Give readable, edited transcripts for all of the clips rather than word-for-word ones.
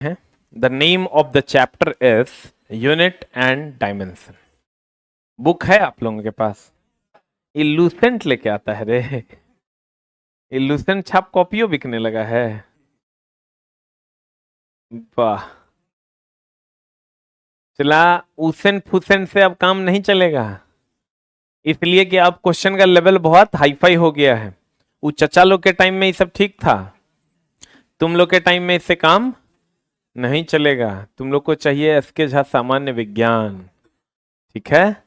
है। The name of the chapter is unit and dimension. Book है आप लोगों के पास? इल्यूसेंट लेके आता है रे। इल्यूसेंट छाप कॉपियों बिकने लगा है। वाह। चला, उसेन फुसेन से अब काम नहीं चलेगा, इसलिए कि अब क्वेश्चन का लेवल बहुत हाईफाई हो गया है। वो चचा लोग के टाइम में ये सब ठीक था, तुम लोग के टाइम में इससे काम नहीं चलेगा। तुम लोग को चाहिए एसके झा सामान्य विज्ञान, ठीक है?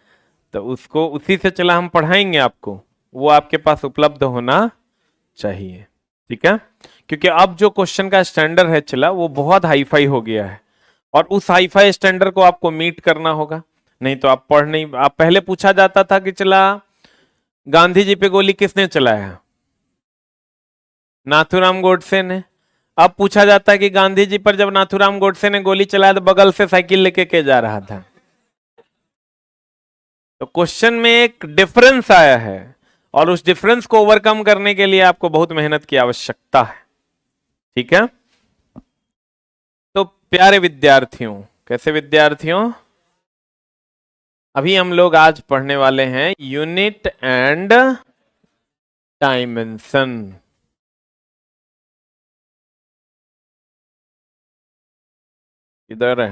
तो उसको उसी से चला हम पढ़ाएंगे आपको, वो आपके पास उपलब्ध होना चाहिए, ठीक है? क्योंकि अब जो क्वेश्चन का स्टैंडर्ड है चला वो बहुत हाईफाई हो गया है, और उस हाईफाई स्टैंडर्ड को आपको मीट करना होगा, नहीं तो आप पढ़ नहीं। आप पहले पूछा जाता था कि चला गांधी जी पे गोली किसने चलाया? नाथूराम गोडसे ने। अब पूछा जाता है कि गांधी जी पर जब नाथूराम गोडसे ने गोली चलाया तो बगल से साइकिल लेके के जा रहा था। तो क्वेश्चन में एक डिफरेंस आया है, और उस डिफरेंस को ओवरकम करने के लिए आपको बहुत मेहनत की आवश्यकता है, ठीक है? तो प्यारे विद्यार्थियों, कैसे विद्यार्थियों, अभी हम लोग आज पढ़ने वाले हैं यूनिट एंड डायमेंशन। इधर है।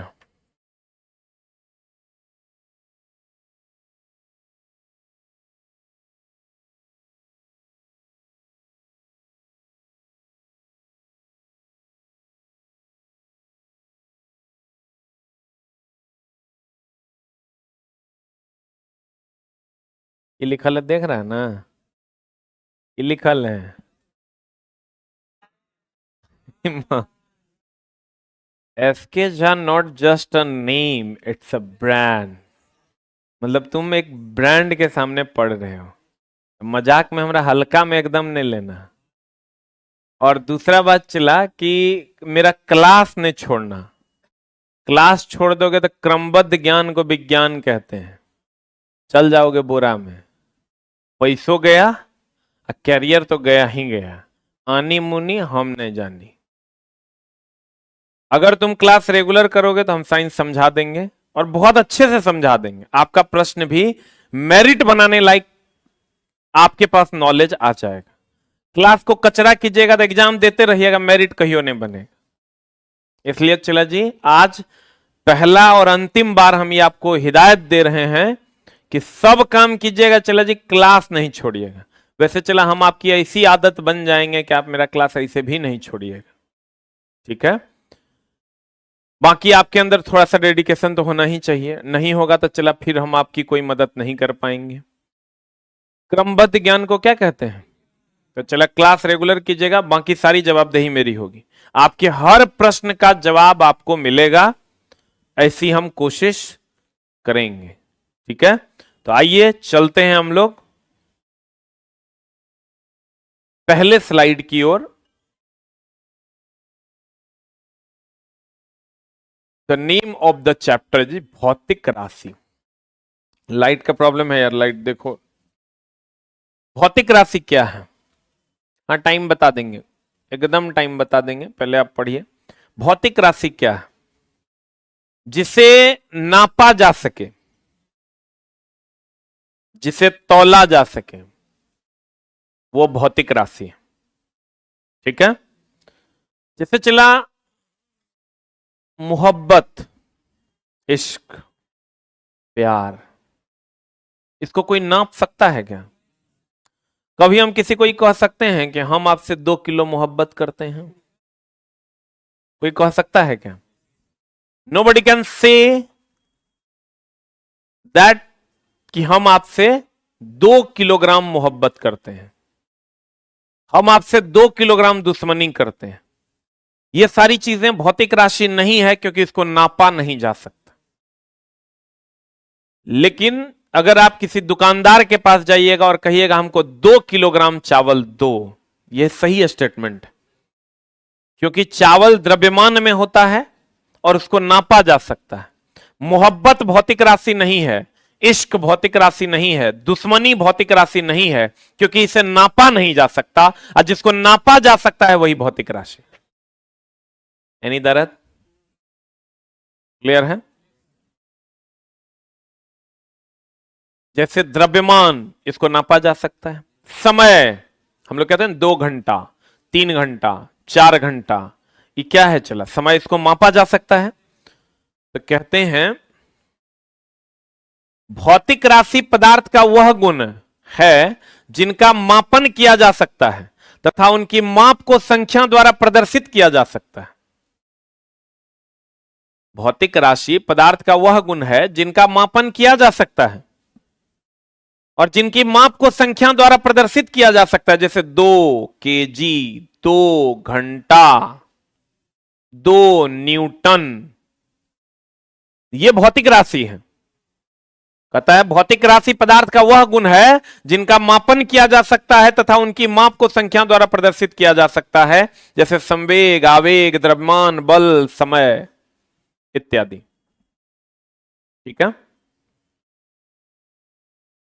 ये लिखल है, देख रहा है ना? ये लिखल है SK Jha not just a name, it's a brand. मतलब तुम एक ब्रांड के सामने पढ़ रहे हो, मजाक में हमरा हल्का में एकदम नहीं लेना। और दूसरा बात चला कि मेरा क्लास नहीं छोड़ना। क्लास छोड़ दोगे तो क्रमबद्ध ज्ञान को विज्ञान कहते हैं, चल जाओगे बोरा में। पैसों गया, कैरियर तो गया ही गया, आनी मुनी हम नहीं जानी। अगर तुम क्लास रेगुलर करोगे तो हम साइंस समझा देंगे, और बहुत अच्छे से समझा देंगे। आपका प्रश्न भी मेरिट बनाने लायक आपके पास नॉलेज आ जाएगा। क्लास को कचरा कीजिएगा तो एग्जाम देते रहिएगा, मेरिट कहियो नहीं बनेगा। इसलिए चला जी, आज पहला और अंतिम बार हम ये आपको हिदायत दे रहे हैं कि सब काम कीजिएगा, चला जी, क्लास नहीं छोड़िएगा। वैसे चला हम आपकी ऐसी आदत बन जाएंगे कि आप मेरा क्लास ऐसे भी नहीं छोड़िएगा, ठीक है? बाकी आपके अंदर थोड़ा सा डेडिकेशन तो होना ही चाहिए, नहीं होगा तो चला फिर हम आपकी कोई मदद नहीं कर पाएंगे। क्रमबद्ध ज्ञान को क्या कहते हैं? तो चला क्लास रेगुलर कीजिएगा, बाकी सारी जवाबदेही मेरी होगी। आपके हर प्रश्न का जवाब आपको मिलेगा, ऐसी हम कोशिश करेंगे, ठीक है? तो आइए चलते हैं हम लोग पहले स्लाइड की ओर। The name of the chapter जी भौतिक राशि। लाइट का प्रॉब्लम है यार, लाइट देखो। भौतिक राशि क्या है? हाँ, टाइम बता देंगे, एकदम टाइम बता देंगे, पहले आप पढ़िए। भौतिक राशि क्या है? जिसे नापा जा सके, जिसे तौला जा सके, वो भौतिक राशि है, ठीक है? जैसे चला मोहब्बत, इश्क, प्यार, इसको कोई नाप सकता है क्या? कभी हम किसी को कह सकते हैं कि हम आपसे 2 किलो मोहब्बत करते हैं? कोई कह सकता है क्या? नोबडी कैन से दैट कि हम आपसे 2 किलोग्राम मोहब्बत करते हैं, हम आपसे 2 किलोग्राम दुश्मनी करते हैं। ये सारी चीजें भौतिक राशि नहीं है, क्योंकि इसको नापा नहीं जा सकता। लेकिन अगर आप किसी दुकानदार के पास जाइएगा और कहिएगा हमको 2 किलोग्राम चावल दो, यह सही स्टेटमेंट है, क्योंकि चावल द्रव्यमान में होता है और उसको नापा जा सकता है। मोहब्बत भौतिक राशि नहीं है, इश्क भौतिक राशि नहीं है, दुश्मनी भौतिक राशि नहीं है, क्योंकि इसे नापा नहीं जा सकता, और जिसको नापा जा सकता है वही भौतिक राशि। एनी दरद? क्लियर है? जैसे द्रव्यमान, इसको नापा जा सकता है। समय, हम लोग कहते हैं 2 घंटा, 3 घंटा, 4 घंटा, ये क्या है चला समय, इसको मापा जा सकता है। तो कहते हैं भौतिक राशि पदार्थ का वह गुण है जिनका मापन किया जा सकता है तथा उनकी माप को संख्या द्वारा प्रदर्शित किया जा सकता है। भौतिक राशि पदार्थ का वह गुण है जिनका मापन किया जा सकता है और जिनकी माप को संख्या द्वारा प्रदर्शित किया जा सकता है, जैसे 2 kg, 2 घंटा, 2 न्यूटन, ये भौतिक राशि है। कहता है भौतिक राशि पदार्थ का वह गुण है जिनका मापन किया जा सकता है तथा उनकी माप को संख्या द्वारा प्रदर्शित किया जा सकता है, जैसे संवेग, आवेग, द्रव्यमान, बल, समय इत्यादि। ठीक है।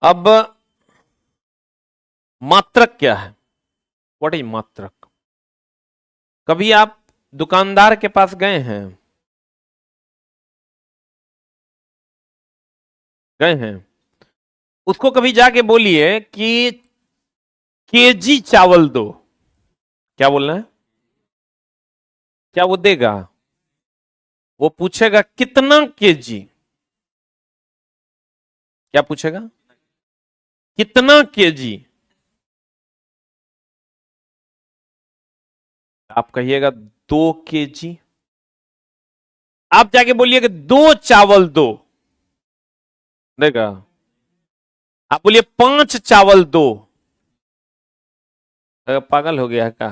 अब मात्रक क्या है? व्हाट इज मात्रक? कभी आप दुकानदार के पास गए हैं? गए हैं? उसको कभी जाके बोलिए कि केजी चावल दो, क्या बोलना है? क्या वो देगा? वो पूछेगा कितना केजी। क्या पूछेगा? कितना केजी। आप कहिएगा 2 kg। आप जाके बोलिए कि 2 चावल दो, देगा? आप बोलिए 5 चावल दो, पागल हो गया है क्या?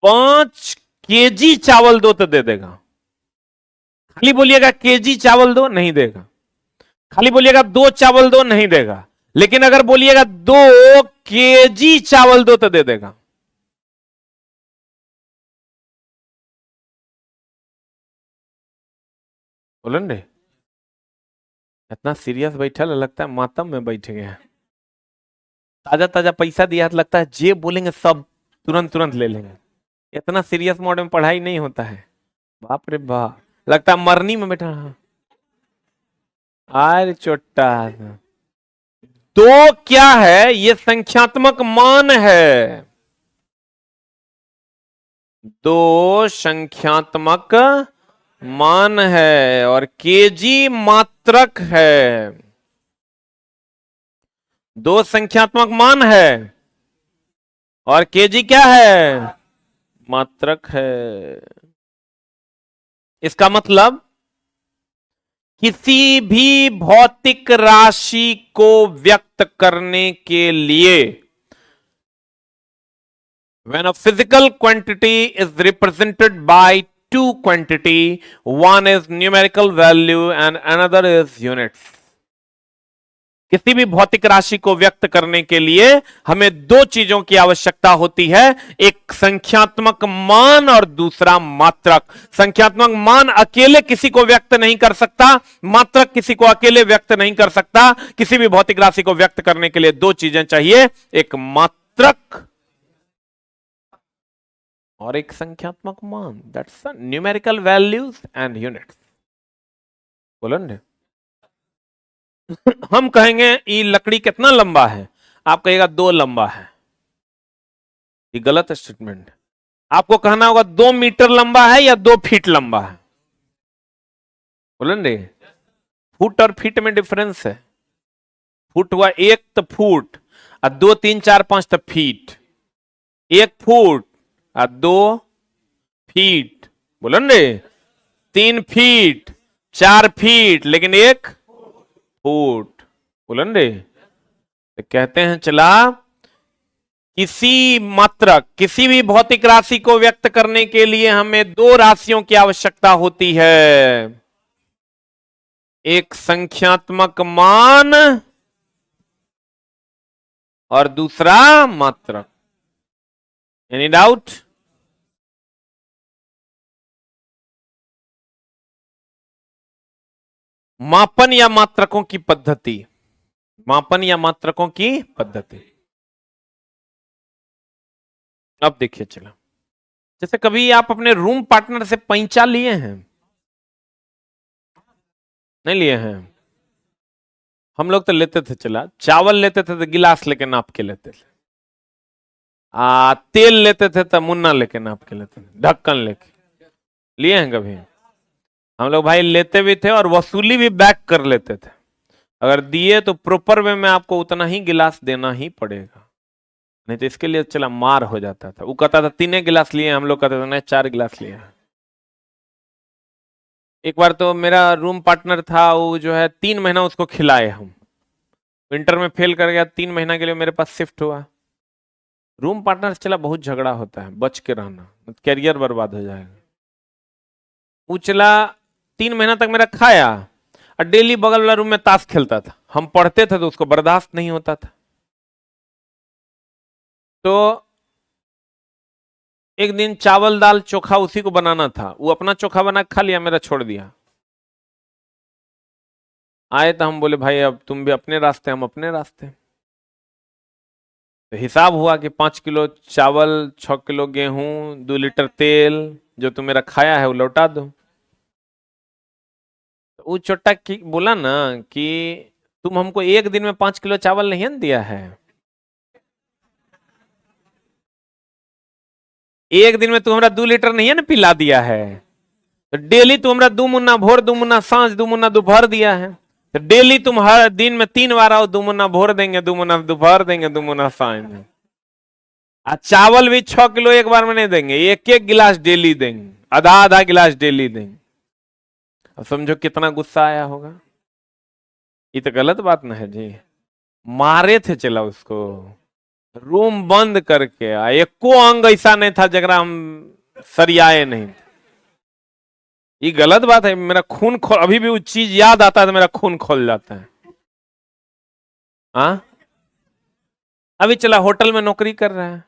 5 kg चावल दो तो दे देगा। खाली बोलिएगा केजी चावल दो, नहीं देगा। खाली बोलिएगा 2 चावल दो, नहीं देगा। लेकिन अगर बोलिएगा 2 kg चावल दो तो दे देगा। बोलन रे, इतना सीरियस बैठा लगता है मातम में बैठ गया। ताजा ताजा पैसा दिया तो लगता है जे बोलेंगे सब तुरंत तुरंत ले लेंगे। इतना सीरियस मोड में पढ़ाई नहीं होता है। बाप रे बाप, लगता है मरनी में बैठा। अरे चोट्टा, तो क्या है? ये संख्यात्मक मान है। 2 संख्यात्मक मान है और केजी मात्रक है। 2 संख्यात्मक मान है और केजी क्या है? मात्रक है। इसका मतलब किसी भी भौतिक राशि को व्यक्त करने के लिए when a physical quantity is represented by two quantity, one is numerical value and another is units. किसी भी भौतिक राशि को व्यक्त करने के लिए हमें 2 चीजों की आवश्यकता होती है, एक संख्यात्मक मान और दूसरा मात्रक। संख्यात्मक मान अकेले किसी को व्यक्त नहीं कर सकता, मात्रक किसी को अकेले व्यक्त नहीं कर सकता। किसी भी भौतिक राशि को व्यक्त करने के लिए 2 चीजें चाहिए, एक मात्रक और एक संख्यात्मक मान। That's numerical values and units. बोलो ना। हम कहेंगे ये लकड़ी कितना लंबा है, आप कहेगा 2 लंबा है। ये गलत स्टेटमेंट है। आपको कहना होगा 2 मीटर लंबा है या 2 फीट लंबा है। बोलेंगे फुट और फीट में डिफरेंस है। फुट हुआ 1 तो फुट और 2 3 4 5 तो फीट। 1 फुट और 2 फीट। बोलेंगे 3 फीट 4 फीट लेकिन 1 फुट। बोलन रे, तो कहते हैं चला किसी मात्रक, किसी भी भौतिक राशि को व्यक्त करने के लिए हमें 2 राशियों की आवश्यकता होती है, एक संख्यात्मक मान और दूसरा मात्रक। Any doubt? मापन या मात्रकों की पद्धति। मापन या मात्रकों की पद्धति। अब देखिए चला, जैसे कभी आप अपने रूम पार्टनर से पैंचा लिए हैं? नहीं लिए हैं? हम लोग तो लेते थे, चला चावल लेते थे तो गिलास लेके नाप के लेते थे। तेल लेते थे तो मुन्ना लेके नाप के लेते थे, ढक्कन लेके। लिए हैं कभी? हम लोग भाई लेते भी थे और वसूली भी बैक कर लेते थे। अगर दिए तो प्रॉपर वे में आपको उतना ही गिलास देना ही पड़ेगा, नहीं तो इसके लिए चला मार हो जाता था। वो कहता था 3 गिलास लिए, हम लोग कहते थे नहीं 4 गिलास लिए। एक बार तो मेरा रूम पार्टनर था, वो जो है 3 महीना उसको खिलाए हम। विंटर में फेल कर गया, 3 महीना के लिए मेरे पास शिफ्ट हुआ। रूम पार्टनर से चला बहुत झगड़ा होता है, बच के रहना, कैरियर बर्बाद हो जाएगा। वो चला 3 महीना तक मेरा खाया और डेली बगल वाला रूम में ताश खेलता था। हम पढ़ते थे तो उसको बर्दाश्त नहीं होता था। तो एक दिन चावल दाल चोखा उसी को बनाना था, वो अपना चोखा बना खा लिया, मेरा छोड़ दिया। आए तो हम बोले भाई अब तुम भी अपने रास्ते, हम अपने रास्ते। तो हिसाब हुआ कि 5 किलो चावल, 6 किलो गेहूं, 2 लीटर तेल, जो तुम मेरा खाया है वो लौटा दो। तो वो छोटा बोला ना कि तुम हमको एक दिन में 5 किलो चावल नहीं न दिया है, एक दिन में तुम हमरा 2 लीटर नहीं है ना पिला दिया है। तो डेली तुम हमरा 2 मुन्ना भोर, 2 मुन्ना सांझ, 2 मुन्ना दोपहर दिया है। तो डेली तुम हर दिन में 3 बार आओ, 2 मुन्ना भोर देंगे, 2 मुन्ना दोपहर देंगे, 2 मुन्ना सांझ देंगे। चावल भी 6 किलो एक बार में नहीं देंगे, एक एक गिलास डेली देंगे, आधा आधा गिलास डेली देंगे। अब समझो कितना गुस्सा आया होगा। ये तो गलत बात ना है जी। मारे थे चला उसको, रूम बंद करके। एको अंग ऐसा नहीं था जगरा हम सरियाए नहीं। ये गलत बात है। मेरा खून खोल, अभी भी वो चीज याद आता है तो मेरा खून खोल जाता है। हाँ, अभी चला होटल में नौकरी कर रहा है,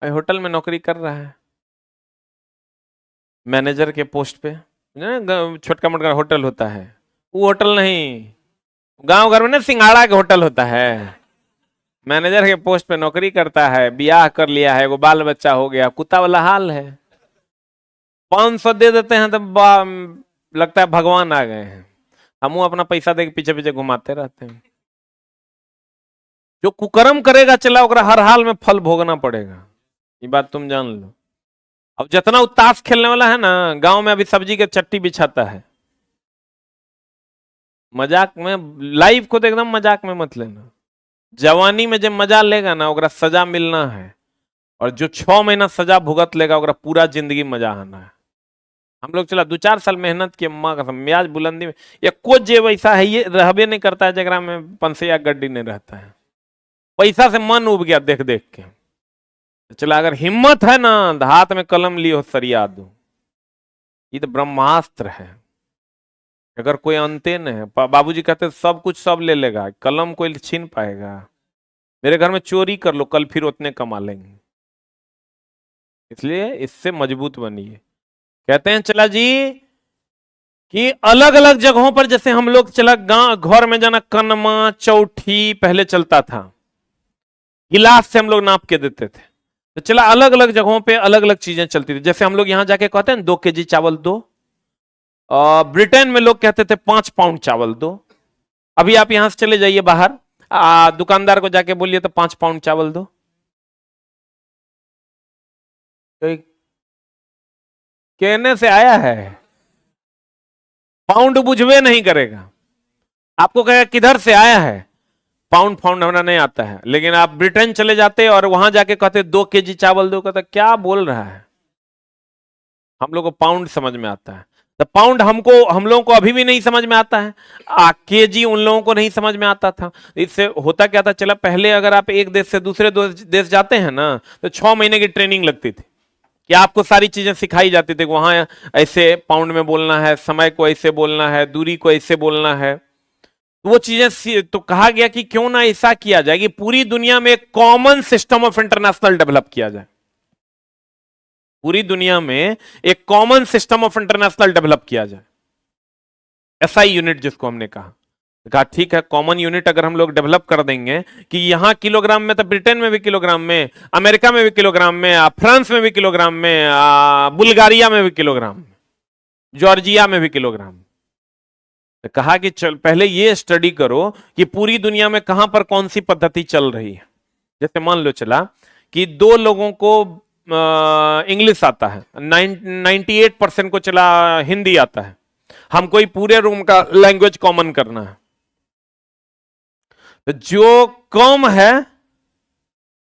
अभी होटल में नौकरी कर रहा है, मैनेजर के पोस्ट पे। छोटका मोटका होटल होता है, वो होटल नहीं, गांव घर में ना सिंघाड़ा के होटल होता है। मैनेजर के पोस्ट पे नौकरी करता है, ब्याह कर लिया है, वो बाल बच्चा हो गया, कुत्ता वाला हाल है। 500 दे देते हैं तो लगता है भगवान आ गए हैं। हम अपना पैसा दे के पीछे पीछे घुमाते रहते हैं। जो कुकर्म करेगा चला ओकरा हर हाल में फल भोगना पड़ेगा, ये बात तुम जान लो। अब जितना वो ताश खेलने वाला है ना, गांव में अभी सब्जी के चट्टी बिछाता है। मजाक में, लाइफ को तो एकदम मजाक में मत लेना। जवानी में जब मजा लेगा ना, ओकरा सजा मिलना है, और जो 6 महीना सजा भुगत लेगा ओकरा पूरा जिंदगी मजा आना है। हम लोग चला 2-4 साल मेहनत के, माँ का म्याज बुलंदी में, या कुछ जे वैसा है ये रहबे नहीं करता है जगरा में पंसे या गड्डी नहीं रहता है। पैसा से मन उब गया देख देख के। चला अगर हिम्मत है ना, हाथ में कलम लियो सरिया दो, ये तो ब्रह्मास्त्र है। अगर कोई अंते न है, बाबूजी कहते सब कुछ सब ले लेगा, कलम कोई छीन पाएगा। मेरे घर में चोरी कर लो, कल फिर उतने कमा लेंगे। इसलिए इससे मजबूत बनिए। कहते हैं चला जी कि अलग अलग जगहों पर, जैसे हम लोग चला गांव घर में जाना, कनमा चौठी पहले चलता था, गिलास से हम लोग नाप के देते थे। तो चला अलग अलग जगहों पे अलग अलग चीजें चलती थी। जैसे हम लोग यहां जाके कहते हैं 2 kg चावल दो, ब्रिटेन में लोग कहते थे 5 पाउंड चावल दो। अभी आप यहां से चले जाइए बाहर, दुकानदार को जाके बोलिए तो 5 पाउंड चावल दो, तो कहने से आया है, पाउंड बुझवे नहीं करेगा। आपको कहेगा किधर से आया है, पाउंड फाउंड हमारा नहीं आता है। लेकिन आप ब्रिटेन चले जाते और वहां जाके कहते 2 kg चावल दो, कहता क्या बोल रहा है। हम लोग को पाउंड समझ में आता है, तो पाउंड हम लोगों को अभी भी नहीं समझ में आता है। केजी उन लोगों को नहीं समझ में आता था। इससे होता क्या था, चला पहले अगर आप एक देश से दूसरे देश जाते हैं ना, तो 6 महीने की ट्रेनिंग लगती थी कि आपको सारी चीजें सिखाई जाती थी। वहां ऐसे पाउंड में बोलना है, समय को ऐसे बोलना है, दूरी को ऐसे बोलना है। वो चीजें तो कहा गया कि क्यों ना ऐसा किया जाए कि पूरी दुनिया में एक common system of international develop किया जाए। पूरी दुनिया में एक common system of international develop किया जाए, एसआई यूनिट जिसको हमने कहा। कहा ठीक है, कॉमन यूनिट अगर हम लोग डेवलप कर देंगे कि यहां किलोग्राम में, तो ब्रिटेन में भी किलोग्राम में, अमेरिका में भी किलोग्राम में, फ्रांस में भी किलोग्राम में, बुल्गारिया में भी किलोग्राम में, जॉर्जिया में भी किलोग्राम। तो कहा कि चल पहले ये स्टडी करो कि पूरी दुनिया में कहां पर कौन सी पद्धति चल रही है। जैसे मान लो चला कि दो लोगों को इंग्लिश आता है, 98% को चला हिंदी आता है, हमको ही पूरे रूम का लैंग्वेज कॉमन करना है। तो जो कम है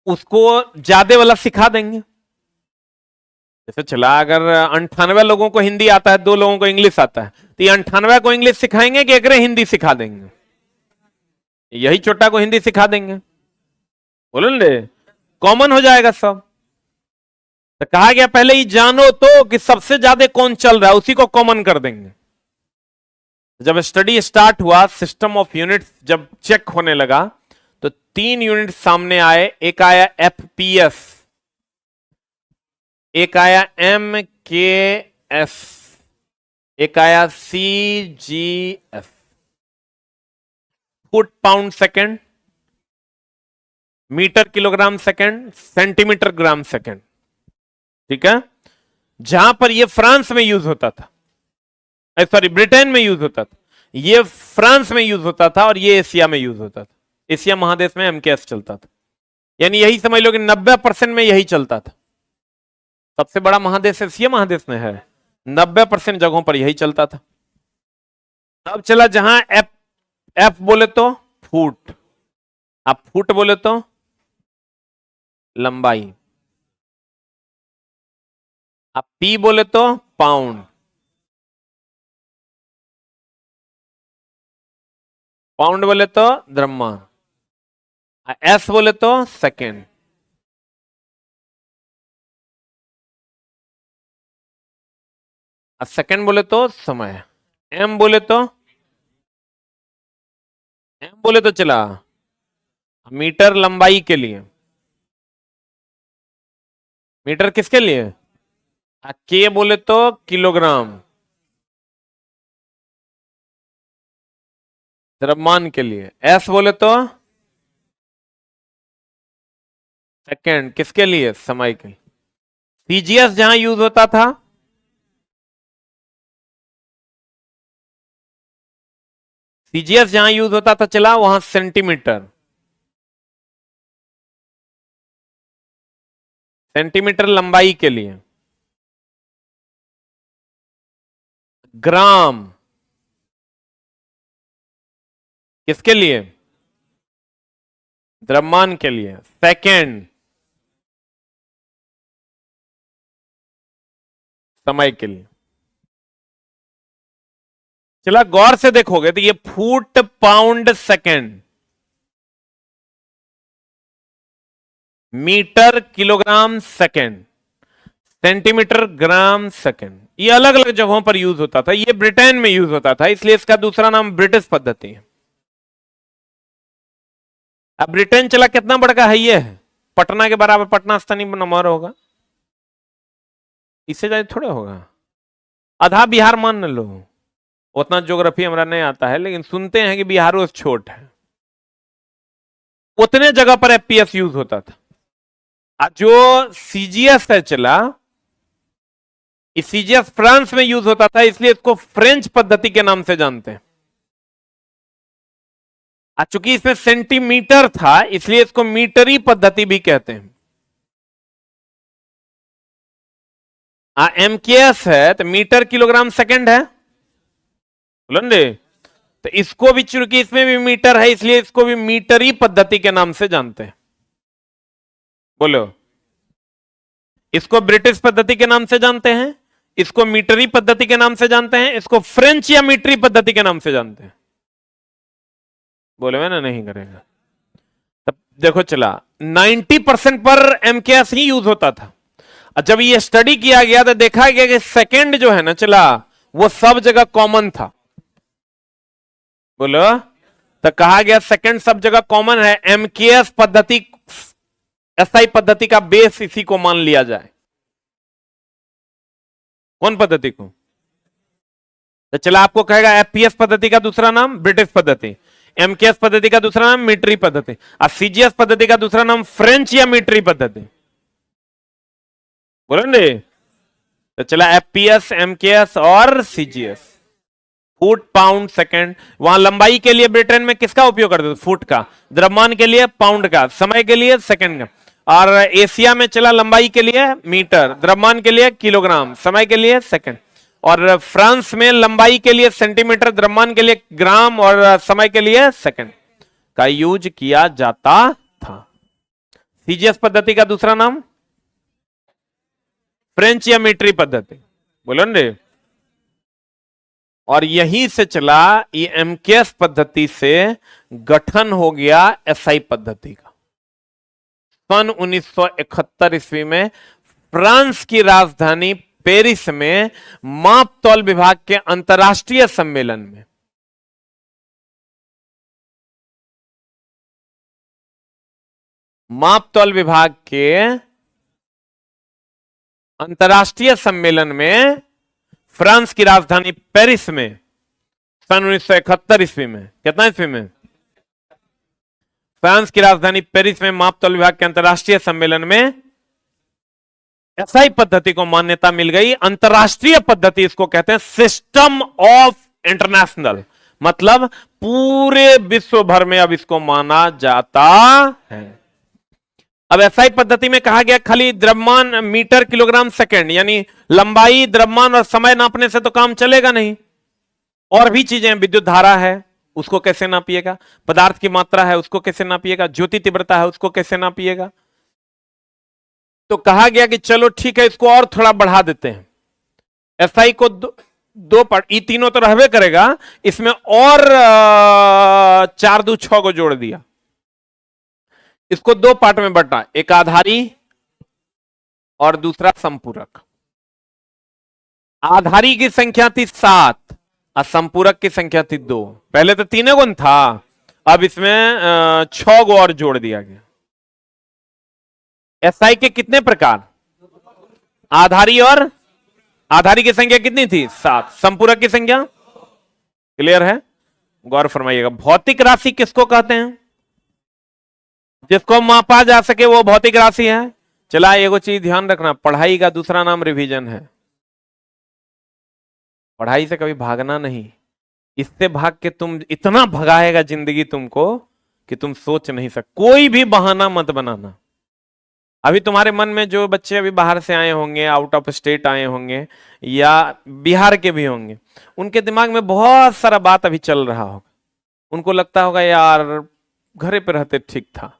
उसको ज्यादा वाला सिखा देंगे। जैसे चला अगर 98 लोगों को हिंदी आता है, 2 लोगों को इंग्लिश आता है, तो ये 98 को इंग्लिश सिखाएंगे कि एक हिंदी सिखा देंगे? यही छोटा को हिंदी सिखा देंगे। बोलो ले, कॉमन हो जाएगा सब। तो कहा गया पहले ही जानो तो कि सबसे ज्यादा कौन चल रहा है, उसी को कॉमन कर देंगे। जब स्टडी स्टार्ट हुआ, सिस्टम ऑफ यूनिट्स जब चेक होने लगा, तो 3 यूनिट सामने आए। एक आया एफपीएस, एक आया एमकेएस, एक आया CGS, foot pound second, metre kilogram second, centimetre gram second. ठीक है, जहां पर यह फ्रांस में यूज होता था, सॉरी ब्रिटेन में यूज होता था, ये फ्रांस में यूज होता था, और ये एशिया में यूज होता था। एशिया महादेश में एमकेएस चलता था। यानी यही समझ लो कि 90% में यही चलता था। सबसे बड़ा महादेश एशिया महादेश में है, 90% जगहों पर यही चलता था। अब चला जहां एफ, एफ बोले तो फुट, आप फुट बोले तो लंबाई, आप पी बोले तो पाउंड, पाउंड बोले तो द्रव्यमान, एस बोले तो सेकेंड, सेकेंड बोले तो समय, एम बोले तो, एम बोले तो चला मीटर लंबाई के लिए, मीटर किसके लिए, के बोले तो किलोग्राम, द्रव्यमान के लिए, एस बोले तो सेकेंड, किसके लिए, समय के लिए। सीजीएस जहां यूज होता था, सीजीएस जहां यूज होता था चला वहां सेंटीमीटर, सेंटीमीटर लंबाई के लिए, ग्राम किसके लिए, द्रव्यमान के लिए, सेकेंड समय के लिए। चला गौर से देखोगे तो ये foot pound second, metre kilogram second, centimetre gram second, ये अलग अलग जगहों पर यूज होता था। ये ब्रिटेन में यूज होता था, इसलिए इसका दूसरा नाम ब्रिटिश पद्धति है। अब ब्रिटेन चला कितना बड़ा है, ये है पटना के बराबर, पटना स्थानीय नंबर होगा, इससे ज्यादा थोड़ा होगा, आधा बिहार मान लो। उतना ज्योग्राफी हमारा नहीं आता है, लेकिन सुनते हैं कि बिहार उस छोट है। उतने जगह पर एफपीएस यूज होता था। जो सीजीएस है चला, इस सीजीएस फ्रांस में यूज होता था, इसलिए इसको फ्रेंच पद्धति के नाम से जानते हैं। चूंकि इसमें सेंटीमीटर था, इसलिए इसको मीटरी पद्धति भी कहते हैं। एमकेएस है तो मीटर किलोग्राम सेकंड है, बोले, तो इसको भी चूंकि इसमें भी मीटर है, इसलिए इसको भी मीटरी पद्धति के नाम से जानते हैं। बोलो, इसको ब्रिटिश पद्धति के नाम से जानते हैं, इसको मीटरी पद्धति के नाम से जानते हैं, इसको फ्रेंच या मीटरी पद्धति के नाम से जानते हैं। बोले मैं ना नहीं करेगा। तब देखो चला 90% पर एमकेएस ही यूज होता था। जब ये स्टडी किया गया तो देखा गया कि सेकंड जो है ना चला, वो सब जगह कॉमन था। बोलो, तो कहा गया सेकंड सब जगह कॉमन है, एमकेएस पद्धति, एसआई पद्धति का बेस इसी को मान लिया जाए। कौन पद्धति को, तो चला आपको कहेगा एफपीएस पद्धति का दूसरा नाम ब्रिटिश पद्धति, एमकेएस पद्धति का दूसरा नाम मीट्री पद्धति, और सीजीएस पद्धति का दूसरा नाम फ्रेंच या मीट्री पद्धति, बोलेंगे? तो चला एफपीएस, एमकेएस और सीजीएस। फुट पाउंड सेकंड, वहां लंबाई के लिए ब्रिटेन में किसका उपयोग करते थे? फुट का, द्रव्यमान के लिए पाउंड का, समय के लिए सेकंड का, और एशिया में चला लंबाई के लिए मीटर, द्रव्यमान के लिए किलोग्राम, समय के लिए सेकंड, और फ्रांस में लंबाई के लिए सेंटीमीटर, द्रव्यमान के लिए ग्राम और समय के लिए सेकंड का यूज किया जाता था। सीजीएस पद्धति का दूसरा नाम फ्रेंच या मीट्री पद्धति, बोलो ना। और यहीं से चला ये एमकेएस पद्धति से गठन हो गया एसआई पद्धति का। सन 1971 ईस्वी में फ्रांस की राजधानी पेरिस में माप तौल विभाग के अंतरराष्ट्रीय सम्मेलन में माप तौल विभाग के अंतरराष्ट्रीय सम्मेलन में फ्रांस की राजधानी पेरिस में सन 1971 ईस्वी में, कितना ईस्वी में? फ्रांस की राजधानी पेरिस में माप तौल विभाग के अंतरराष्ट्रीय सम्मेलन में एसआई पद्धति को मान्यता मिल गई। अंतरराष्ट्रीय पद्धति इसको कहते हैं सिस्टम ऑफ इंटरनेशनल, मतलब पूरे विश्व भर में अब इसको माना जाता है। अब एसआई पद्धति में कहा गया खाली द्रव्यमान, मीटर, किलोग्राम, सेकंड, यानी लंबाई, द्रव्यमान और समय नापने से तो काम चलेगा नहीं। और भी चीजें, विद्युत धारा है उसको कैसे नापिएगा, पदार्थ की मात्रा है उसको कैसे नापिएगा, ज्योति तीव्रता है उसको कैसे नापिएगा। तो कहा गया कि चलो ठीक है, इसको और थोड़ा बढ़ा देते हैं। एसआई को दो पार्ट, ये तीनों तो रहबे करेगा, इसमें और 4 दूनी 6 को जोड़ दिया। इसको 2 पार्ट में बंटा, एक आधारी और दूसरा संपूरक। आधारी की संख्या थी 7 और संपूरक की संख्या थी 2। पहले तो 3 गुण था, अब इसमें 6 गो और जोड़ दिया गया। एसआई के कितने प्रकार? आधारी, और आधारी की संख्या कितनी थी? 7। संपूरक की संख्या, क्लियर है? गौर फरमाइएगा। भौतिक राशि किसको कहते हैं? जिसको मापा जा सके वो भौतिक राशि है। चला एगो चीज ध्यान रखना, पढ़ाई का दूसरा नाम रिवीजन है। पढ़ाई से कभी भागना नहीं, इससे भाग के तुम इतना भगाएगा जिंदगी तुमको कि तुम सोच नहीं सकते। कोई भी बहाना मत बनाना। अभी तुम्हारे मन में जो बच्चे अभी बाहर से आए होंगे, आउट ऑफ स्टेट आए होंगे या बिहार के भी होंगे, उनके दिमाग में बहुत सारा बात अभी चल रहा होगा। उनको लगता होगा यार घरे पे रहते ठीक था।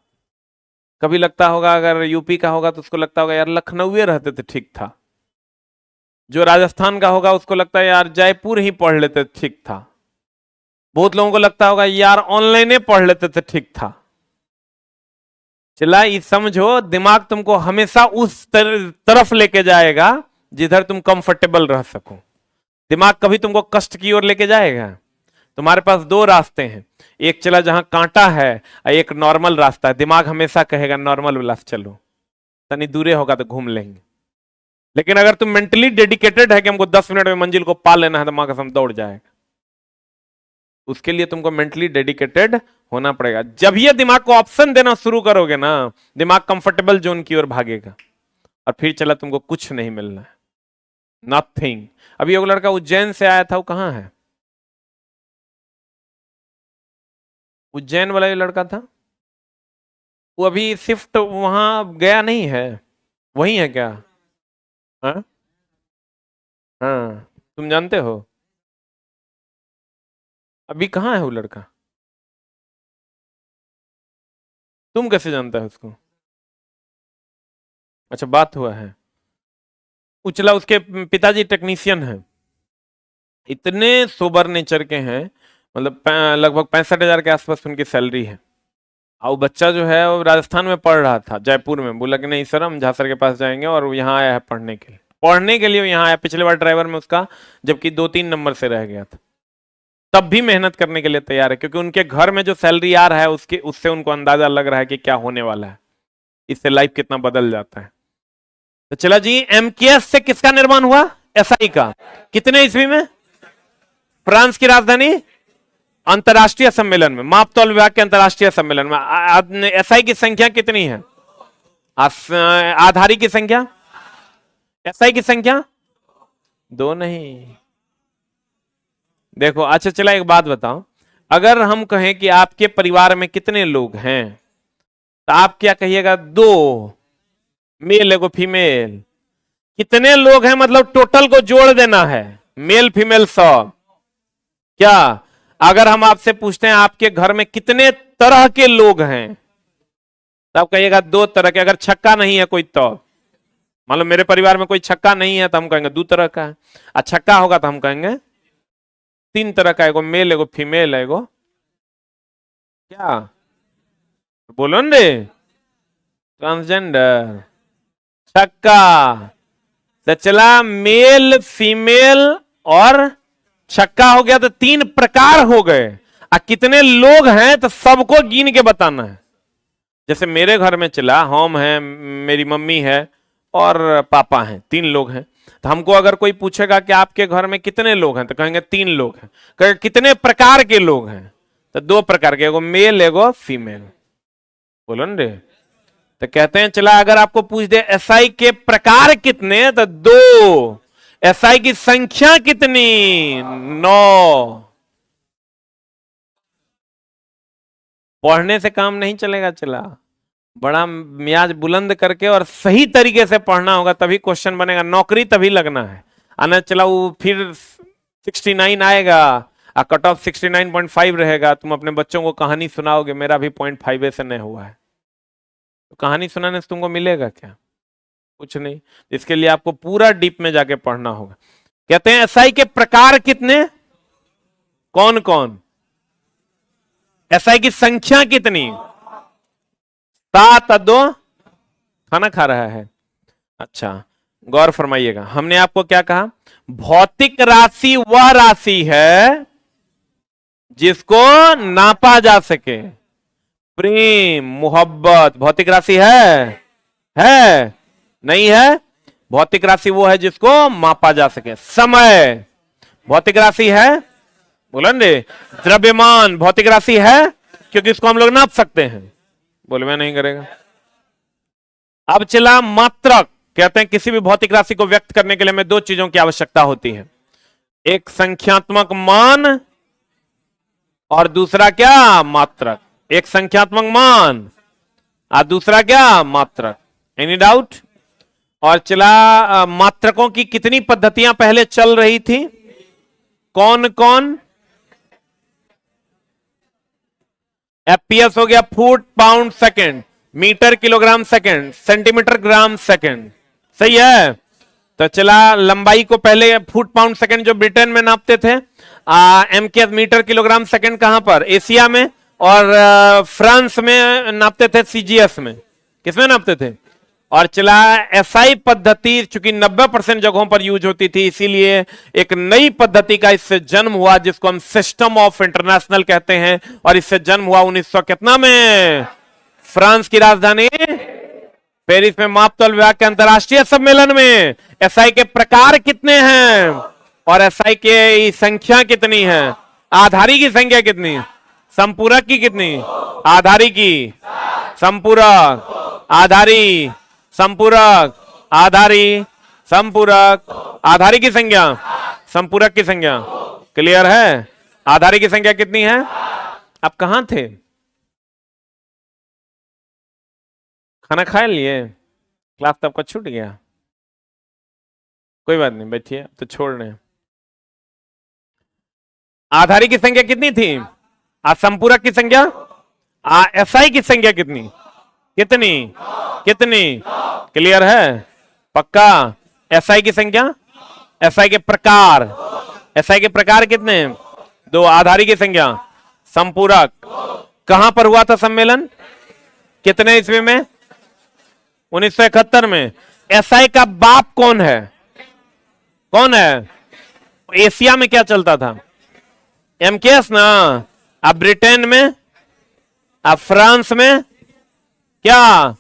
कभी लगता होगा अगर यूपी का होगा तो उसको लगता होगा यार लखनऊ रहते थे ठीक था। जो राजस्थान का होगा उसको लगता है यार जयपुर ही पढ़ लेते ठीक था। बहुत लोगों को लगता होगा यार ऑनलाइन पढ़ लेते थे ठीक था। चला ये समझो, दिमाग तुमको हमेशा उस तरफ लेके जाएगा जिधर तुम कंफर्टेबल रह सको। दिमाग कभी तुमको कष्ट की ओर लेके जाएगा? तुम्हारे पास 2 रास्ते हैं, एक चला जहां कांटा है और एक नॉर्मल रास्ता है। दिमाग हमेशा कहेगा नॉर्मल वाला चलो, तनी दूरे होगा तो घूम लेंगे। लेकिन अगर तुम मेंटली डेडिकेटेड है कि हमको 10 मिनट में मंजिल को पा लेना है, तो मां कसम दौड़ जाएगा। उसके लिए तुमको मेंटली डेडिकेटेड होना पड़ेगा। जब ये दिमाग को ऑप्शन देना शुरू करोगे ना, दिमाग कंफर्टेबल जोन की ओर भागेगा और फिर चला तुमको कुछ नहीं मिलना है, नथिंग। अभी एक लड़का उज्जैन से आया था, वो कहां है? उज्जैन वाला ये लड़का था, वो अभी शिफ्ट वहां गया नहीं है, वही है क्या? हाँ हाँ, तुम जानते हो अभी कहाँ है वो लड़का? तुम कैसे जानता है उसको? अच्छा, बात हुआ है। उचला उसके पिताजी टेक्नीशियन हैं, इतने सोबर नेचर के हैं, मतलब लगभग 65,000 के आसपास उनकी सैलरी है। और बच्चा जो है वो राजस्थान में पढ़ रहा था, जयपुर में। बोला कि नहीं सर, हम झासर के पास जाएंगे, और वो यहाँ आया है पढ़ने के लिए। पढ़ने के लिए यहाँ आया, पिछले बार ड्राइवर में उसका जबकि 2-3 नंबर से रह गया था, तब भी मेहनत करने के लिए तैयार है, क्योंकि उनके घर में जो सैलरी आ रहा है उससे उनको अंदाजा लग रहा है कि क्या होने वाला है, इससे लाइफ कितना बदल जाता है। तो चला जी, एमकेएस से किसका निर्माण हुआ? एसआई का। कितने ईस्वी में? फ्रांस की राजधानी? अंतर्राष्ट्रीय सम्मेलन में, मापतौल विभाग के अंतर्राष्ट्रीय सम्मेलन में एसआई की संख्या कितनी है? आधारी की संख्या? एसआई की संख्या? दो नहीं। देखो अच्छा चला, एक बात बताओ, अगर हम कहें कि आपके परिवार में कितने लोग हैं, तो आप क्या कहिएगा? दो, मेल एगो फीमेल। कितने लोग हैं मतलब टोटल को जोड़ देना है, मेल फीमेल सब। क्या अगर हम आपसे पूछते हैं आपके घर में कितने तरह के लोग हैं, तब कहिएगा दो तरह के। अगर छक्का नहीं है कोई, तो मान लो मेरे परिवार में कोई छक्का नहीं है, तो हम कहेंगे दो तरह का है। और छक्का होगा तो हम कहेंगे तीन तरह का, एगो मेल एगो फीमेल एगो क्या बोलो न रे, ट्रांसजेंडर। छक्का तो चला, मेल फीमेल और छक्का हो गया, तो तीन प्रकार हो गए। और कितने लोग हैं तो सबको गिन के बताना है। जैसे मेरे घर में चला, हम हैं, मेरी मम्मी है और पापा हैं, तीन लोग हैं। तो हमको अगर कोई पूछेगा कि आपके घर में कितने लोग हैं, तो कहेंगे तीन लोग हैं। कहेंगे कितने प्रकार के लोग हैं, तो दो प्रकार के, एगो मेल एगो फीमेल। बोलो न रे। तो कहते हैं चला, अगर आपको पूछ दे एसआई के प्रकार कितने, तो दो। एसआई की संख्या कितनी? 9। पढ़ने से काम नहीं चलेगा। चला, बड़ा मियाज बुलंद करके और सही तरीके से पढ़ना होगा, तभी क्वेश्चन बनेगा। नौकरी तभी लगना है। आना चला वो फिर 69 आएगा और कट ऑफ 69.5 रहेगा। तुम अपने बच्चों को कहानी सुनाओगे, मेरा भी 0.5 से नहीं हुआ है, तो कहानी सुनाने से तुमको मिलेगा क्या? कुछ नहीं। इसके लिए आपको पूरा डीप में जाके पढ़ना होगा। कहते हैं एसआई के प्रकार कितने? कौन कौन? एसआई की संख्या कितनी? 7 और 2। खाना खा रहा है? अच्छा, गौर फरमाइएगा। हमने आपको क्या कहा? भौतिक राशि वह राशि है जिसको नापा जा सके। प्रेम, मोहब्बत भौतिक राशि है? नहीं है। भौतिक राशि वो है जिसको मापा जा सके। समय भौतिक राशि है? बोलो रे। द्रव्यमान भौतिक राशि है, क्योंकि इसको हम लोग नाप सकते हैं। बोल में नहीं करेगा। अब चला मात्रक। कहते हैं किसी भी भौतिक राशि को व्यक्त करने के लिए हमें दो चीजों की आवश्यकता होती है, एक संख्यात्मक मान और दूसरा क्या? मात्रक। एक संख्यात्मक मान और दूसरा क्या? मात्रक। Any doubt? और चला, मात्रकों की कितनी पद्धतियां पहले चल रही थी? कौन कौन? एफपीएस हो गया, foot pound second, metre kilogram second, centimetre gram second. सही है। तो चला, लंबाई को पहले फुट पाउंड सेकंड जो ब्रिटेन में नापते थे, एमकेएस मीटर किलोग्राम सेकंड कहां पर? एशिया में। और फ्रांस में नापते थे, सीजीएस में। किसमें नापते थे? और चला, एसआई पद्धति चूंकि 90% जगहों पर यूज होती थी, इसीलिए एक नई पद्धति का इससे जन्म हुआ, जिसको हम सिस्टम ऑफ इंटरनेशनल कहते हैं। और इससे जन्म हुआ 1900 कितना में? फ्रांस की राजधानी पेरिस में, मापतौल विभाग के अंतर्राष्ट्रीय सम्मेलन में। एसआई के प्रकार कितने हैं और एसआई की संख्या कितनी है? आधारी की संख्या कितनी? संपूरक की कितनी? आधारी की, संपूरक, आधारी, संपूरक, आधारी, संपूरक, आधारी की संख्या, संपूरक की संख्या। क्लियर है? आधारी की संख्या कितनी है? आप कहां थे? खाना खा लिए? क्लास तो आपका छूट गया? कोई बात नहीं, बैठिए, तो छोड़ रहे हैं। आधारी की संख्या कितनी थी? संपूरक की संख्या? एसआई की संख्या कितनी? कितनी? कितनी? क्लियर है? पक्का? एसआई की संख्या? एसआई के प्रकार? एसआई के प्रकार कितने? 2। आधारी की संख्या? संपूरक। कहां पर हुआ था सम्मेलन? कितने ईस्वी में? 1971 में। एसआई का बाप कौन है? कौन है? एशिया में क्या चलता था? एमकेएस ना। अब ब्रिटेन में, अब फ्रांस में क्या?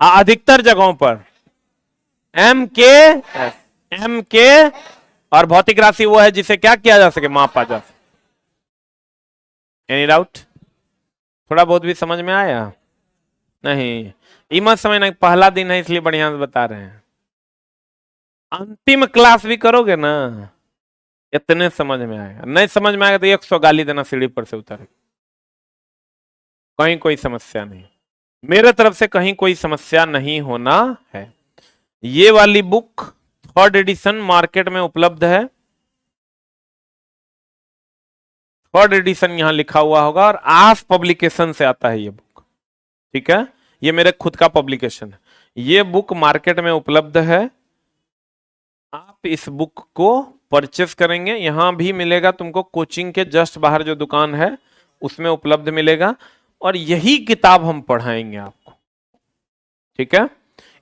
अधिकतर जगहों पर एम के और भौतिक राशि वो है जिसे क्या किया जा सके, मापा जा सके। Any doubt? थोड़ा बहुत भी समझ में आया? नहीं, ये मत समझना पहला दिन है इसलिए बढ़िया से बता रहे हैं। अंतिम क्लास भी करोगे ना, इतने समझ में आएगा। नहीं समझ में आएगा तो 100 गाली देना सीढ़ी पर से उतर। कहीं कोई समस्या नहीं, मेरे तरफ से कहीं कोई समस्या नहीं होना है। ये वाली बुक 3rd एडिशन मार्केट में उपलब्ध है। 3rd एडिशन यहां लिखा हुआ होगा और आस पब्लिकेशन से आता है ये बुक। ठीक है, ये मेरे खुद का पब्लिकेशन है। ये बुक मार्केट में उपलब्ध है, आप इस बुक को परचेस करेंगे, यहां भी मिलेगा तुमको, कोचिंग के जस्ट बाहर जो दुकान है उसमें उपलब्ध मिलेगा। और यही किताब हम पढ़ाएंगे आपको। ठीक है,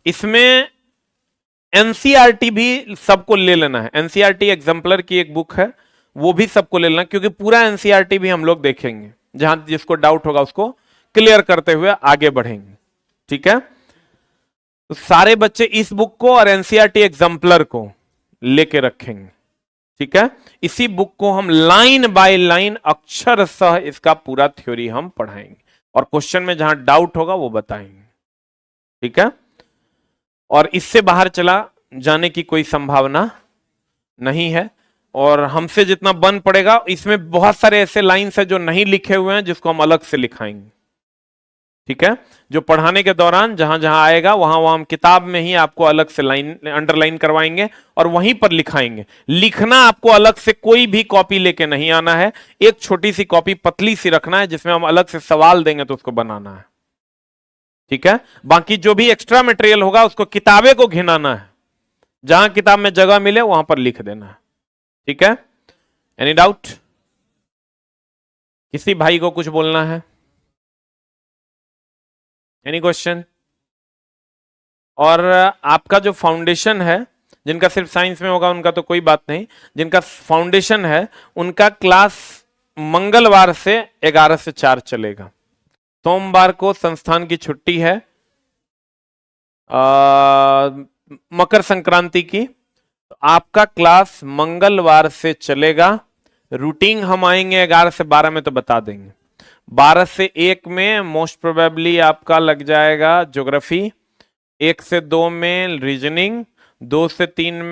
इसमें एनसीईआरटी भी सबको ले लेना है। एनसीईआरटी एग्जाम्पलर की एक बुक है, वो भी सबको ले लेना, क्योंकि पूरा एनसीईआरटी भी हम लोग देखेंगे। जहां जिसको डाउट होगा उसको क्लियर करते हुए आगे बढ़ेंगे। ठीक है, तो सारे बच्चे इस बुक को और एनसीईआरटी एग्जाम्पलर को लेके रखेंगे। ठीक है, इसी बुक को हम लाइन बाय लाइन अक्षरशः इसका पूरा थ्योरी हम पढ़ाएंगे और क्वेश्चन में जहां डाउट होगा वो बताएंगे। ठीक है, और इससे बाहर चला जाने की कोई संभावना नहीं है। और हमसे जितना बन पड़ेगा, इसमें बहुत सारे ऐसे लाइन्स है जो नहीं लिखे हुए हैं, जिसको हम अलग से लिखाएंगे। ठीक है, जो पढ़ाने के दौरान जहां जहां आएगा वहां वहां हम किताब में ही आपको अलग से लाइन अंडरलाइन करवाएंगे और वहीं पर लिखाएंगे। लिखना आपको अलग से कोई भी कॉपी लेके नहीं आना है, एक छोटी सी कॉपी पतली सी रखना है जिसमें हम अलग से सवाल देंगे तो उसको बनाना है। ठीक है, बाकी जो भी एक्स्ट्रा मटेरियल होगा उसको किताबें को घिनाना है, जहां किताब में जगह मिले वहां पर लिख देना है। ठीक है, एनी डाउट? किसी भाई को कुछ बोलना है? Any question? और आपका जो फाउंडेशन है, जिनका सिर्फ साइंस में होगा उनका तो कोई बात नहीं, जिनका फाउंडेशन है उनका क्लास मंगलवार से 11 से 4 चलेगा। सोमवार को संस्थान की छुट्टी है, मकर संक्रांति की। तो आपका क्लास मंगलवार से चलेगा। रूटीन हम आएंगे 11 से 12 में तो बता देंगे। 12 से 1 में मोस्ट प्रोबेबली आपका लग जाएगा ज्योग्राफी, 1 से 2 में रीजनिंग, 2 से 3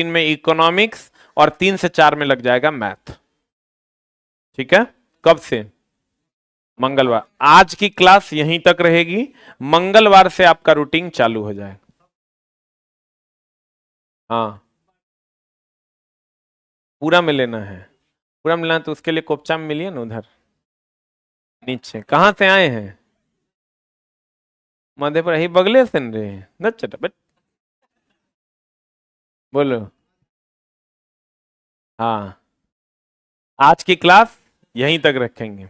में इकोनॉमिक्स और 3 से 4 में लग जाएगा मैथ। ठीक है, कब से? मंगलवार। आज की क्लास यहीं तक रहेगी, मंगलवार से आपका रूटीन चालू हो जाएगा। हाँ, पूरा में लेना है। पूरा मिलना है तो उसके लिए कोपचा में मिलिए ना, उधर नीचे। कहां से आए हैं? मधेपुरा ही बगले से न रे न चटपट। बोलो। हाँ, आज की क्लास यहीं तक रखेंगे।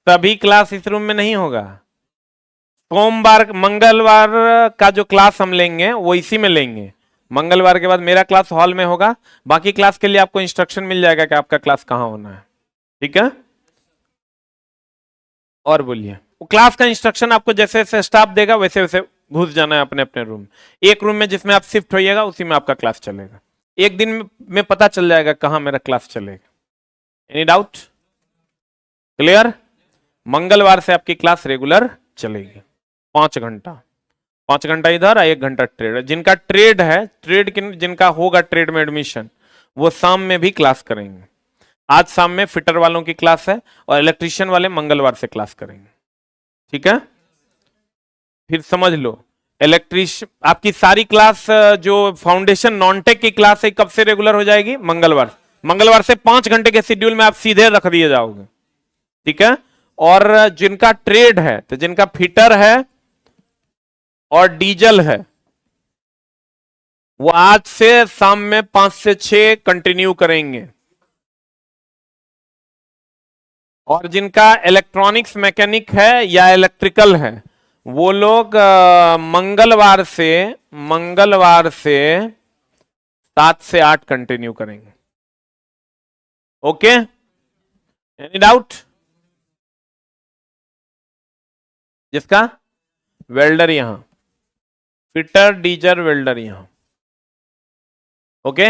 सभी क्लास इस रूम में नहीं होगा। सोमवार मंगलवार का जो क्लास हम लेंगे वो इसी में लेंगे। मंगलवार के बाद मेरा क्लास हॉल में होगा, बाकी क्लास के लिए आपको इंस्ट्रक्शन मिल जाएगा कि आपका क्लास कहां होना है। ठीक है, और बोलिए। वो क्लास का इंस्ट्रक्शन आपको जैसे जैसे स्टाफ देगा वैसे वैसे घुस जाना है अपने अपने रूम। एक रूम में जिसमें आप शिफ्ट होइएगा उसी में आपका क्लास चलेगा। एक दिन में पता चल जाएगा कहां मेरा क्लास चलेगा। Any doubt? क्लियर? मंगलवार से आपकी क्लास रेगुलर चलेगी 5 घंटा। 5 घंटा इधर और 1 घंटा ट्रेड। जिनका ट्रेड है, जिनका होगा ट्रेड में एडमिशन, वो शाम में भी क्लास करेंगे। आज शाम में फिटर वालों की क्लास है और इलेक्ट्रीशियन वाले मंगलवार से क्लास करेंगे। ठीक है, फिर समझ लो। आपकी सारी क्लास जो फाउंडेशन नॉनटेक की क्लास है कब से रेगुलर हो जाएगी? मंगलवार। मंगलवार से 5 घंटे के शेड्यूल में आप सीधे रख दिए जाओगे। ठीक है, और जिनका ट्रेड है, तो जिनका फिटर है और डीजल है, वो आज से शाम में 5 से 6 कंटिन्यू करेंगे। और जिनका इलेक्ट्रॉनिक्स मैकेनिक है या इलेक्ट्रिकल है, वो लोग मंगलवार से 7 से 8 कंटिन्यू करेंगे। Okay, any doubt? जिसका वेल्डर यहां फिटर, डीजर, वेल्डर यहां। ओके,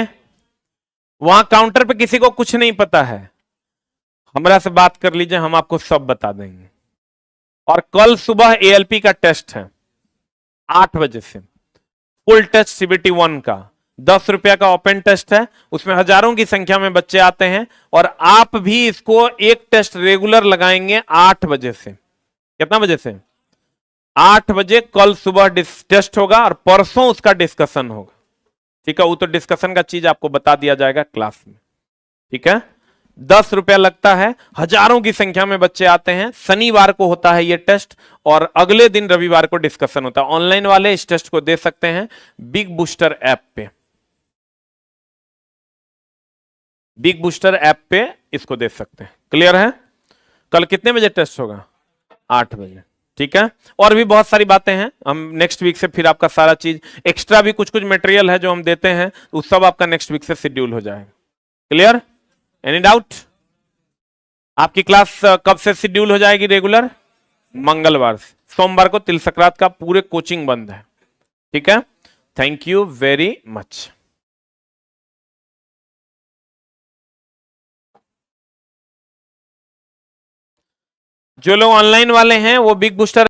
वहां काउंटर पे किसी को कुछ नहीं पता है, हमरा से बात कर लीजिए, हम आपको सब बता देंगे। और कल सुबह एएलपी का टेस्ट है 8 बजे से, फुल टेस्ट सीबीटी 1 का, 10 रुपया का ओपन टेस्ट है, उसमें हजारों की संख्या में बच्चे आते हैं, और आप भी इसको एक टेस्ट रेगुलर लगाएंगे 8 बजे से। कितना बजे से? 8 बजे कल सुबह टेस्ट होगा, और परसों उसका डिस्कशन होगा। ठीक है, वो तो डिस्कशन का चीज आपको बता दिया जाएगा क्लास में। ठीक है, 10 रुपया लगता है, हजारों की संख्या में बच्चे आते हैं। शनिवार को होता है ये टेस्ट, और अगले दिन रविवार को डिस्कशन होता है। ऑनलाइन वाले इस टेस्ट को दे सकते हैं बिग बूस्टर ऐप पे, बिग बूस्टर ऐप पे इसको दे सकते हैं। क्लियर है? कल कितने बजे टेस्ट होगा? 8 बजे। ठीक है, और भी बहुत सारी बातें हैं, हम नेक्स्ट वीक से फिर आपका सारा चीज, एक्स्ट्रा भी कुछ कुछ मटेरियल है जो हम देते हैं, वो सब आपका नेक्स्ट वीक से शेड्यूल हो जाएगा। क्लियर? Any doubt? आपकी क्लास कब से शेड्यूल हो जाएगी रेगुलर? मंगलवार से। सोमवार को तिल संक्रांत का पूरे कोचिंग बंद है। ठीक है, थैंक यू वेरी मच। जो लोग ऑनलाइन वाले हैं वो बिग बूस्टर